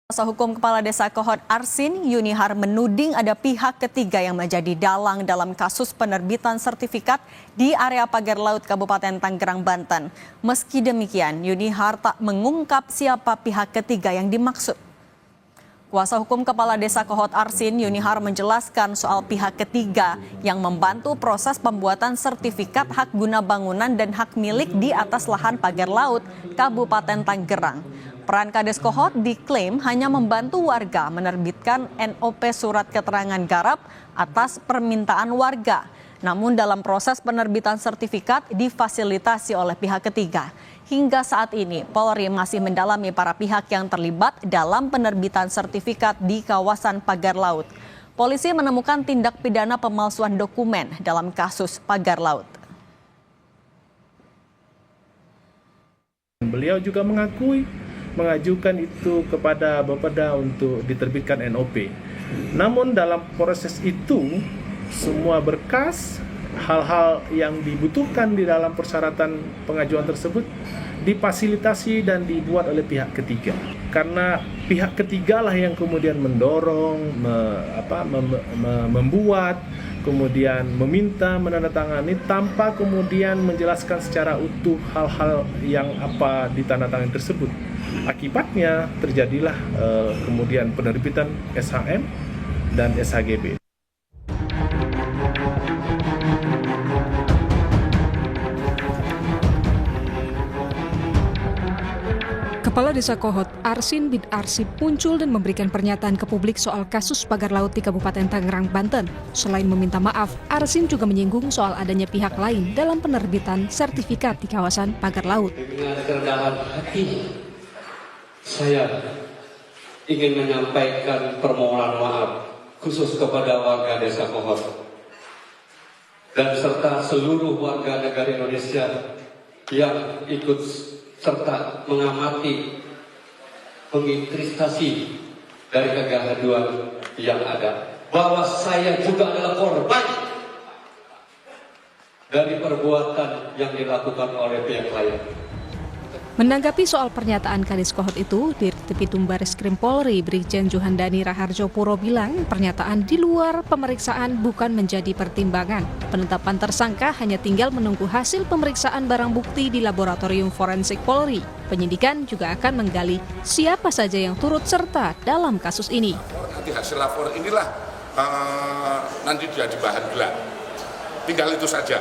Kuasa hukum Kepala Desa Kohot Arsin Yunihar menuding ada pihak ketiga yang menjadi dalang dalam kasus penerbitan sertifikat di area pagar laut Kabupaten Tangerang, Banten. Meski demikian, Yunihar tak mengungkap siapa pihak ketiga yang dimaksud. Kuasa hukum Kepala Desa Kohot Arsin Yunihar menjelaskan soal pihak ketiga yang membantu proses pembuatan sertifikat hak guna bangunan dan hak milik di atas lahan pagar laut Kabupaten Tangerang. Peran Kades Kohot diklaim hanya membantu warga menerbitkan NOP surat keterangan garap atas permintaan warga. Namun dalam proses penerbitan sertifikat difasilitasi oleh pihak ketiga. Hingga saat ini Polri masih mendalami para pihak yang terlibat dalam penerbitan sertifikat di kawasan pagar laut. Polisi menemukan tindak pidana pemalsuan dokumen dalam kasus pagar laut. Beliau juga mengajukan itu kepada Bapeda untuk diterbitkan NOP. Namun dalam proses itu semua berkas, hal-hal yang dibutuhkan di dalam persyaratan pengajuan tersebut difasilitasi dan dibuat oleh pihak ketiga. Karena pihak ketigalah yang kemudian mendorong, membuat, kemudian meminta menandatangani tanpa kemudian menjelaskan secara utuh hal-hal yang apa ditandatangani tersebut. Akibatnya terjadilah kemudian penerbitan SHM dan SHGB. Kepala Desa Kohot Arsin bin Arsip muncul dan memberikan pernyataan ke publik soal kasus pagar laut di Kabupaten Tangerang, Banten. Selain meminta maaf, Arsin juga menyinggung soal adanya pihak lain dalam penerbitan sertifikat di kawasan pagar laut. Dengan kerendahan hati, saya ingin menyampaikan permohonan maaf khusus kepada warga Desa Kohot dan serta seluruh warga negara Indonesia yang ikut serta mengamati menginvestasi dari kegaduhan yang ada, bahwa saya juga adalah korban dari perbuatan yang dilakukan oleh pihak lain. Menanggapi soal pernyataan Kades Kohot itu, Dirtipidum Bareskrim Polri Brigjen Juhandani Raharjo Puro bilang pernyataan di luar pemeriksaan bukan menjadi pertimbangan. Penetapan tersangka hanya tinggal menunggu hasil pemeriksaan barang bukti di Laboratorium Forensik Polri. Penyidikan juga akan menggali siapa saja yang turut serta dalam kasus ini. Nanti hasil lapor inilah nanti jadi bahan gelar. Tinggal itu saja.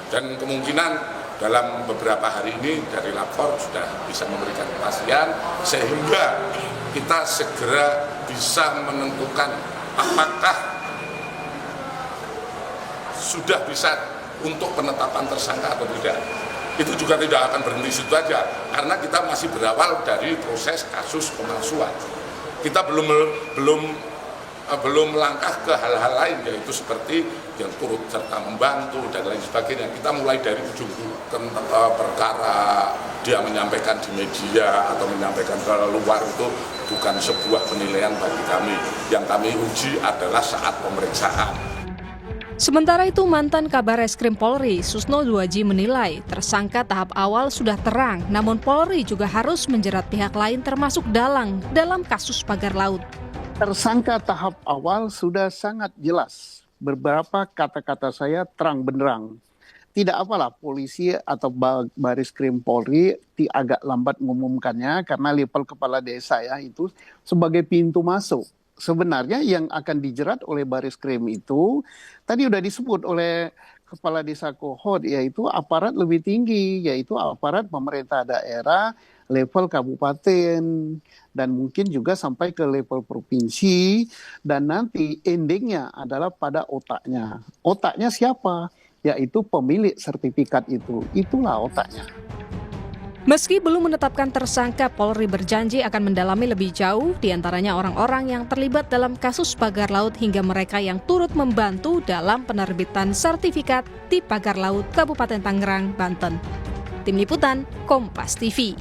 Dan kemungkinan dalam beberapa hari ini dari lapor sudah bisa memberikan kepastian sehingga kita segera bisa menentukan apakah sudah bisa untuk penetapan tersangka atau tidak. Itu juga tidak akan berhenti situ saja karena kita masih berawal dari proses kasus pemalsuan. Kita belum melangkah ke hal-hal lain, yaitu seperti yang turut serta membantu dan lain sebagainya. Kita mulai dari ujung perkara dia menyampaikan di media atau menyampaikan ke luar itu bukan sebuah penilaian bagi kami. Yang kami uji adalah saat pemeriksaan. Sementara itu mantan Kabar Reskrim Polri Susno Duaji menilai tersangka tahap awal sudah terang, namun Polri juga harus menjerat pihak lain termasuk dalang dalam kasus pagar laut. Tersangka tahap awal sudah sangat jelas. Beberapa kata-kata saya terang benderang. Tidak apalah polisi atau Bareskrim Polri agak lambat mengumumkannya karena level kepala desa ya itu sebagai pintu masuk. Sebenarnya yang akan dijerat oleh Bareskrim itu tadi sudah disebut oleh Kepala Desa Kohot, yaitu aparat lebih tinggi, yaitu aparat pemerintah daerah, level kabupaten, dan mungkin juga sampai ke level provinsi, dan nanti endingnya adalah pada otaknya. Otaknya siapa? Yaitu pemilik sertifikat itu. Itulah otaknya. Meski belum menetapkan tersangka, Polri berjanji akan mendalami lebih jauh, diantaranya orang-orang yang terlibat dalam kasus pagar laut hingga mereka yang turut membantu dalam penerbitan sertifikat di pagar laut Kabupaten Tangerang, Banten. Tim Liputan, Kompas TV.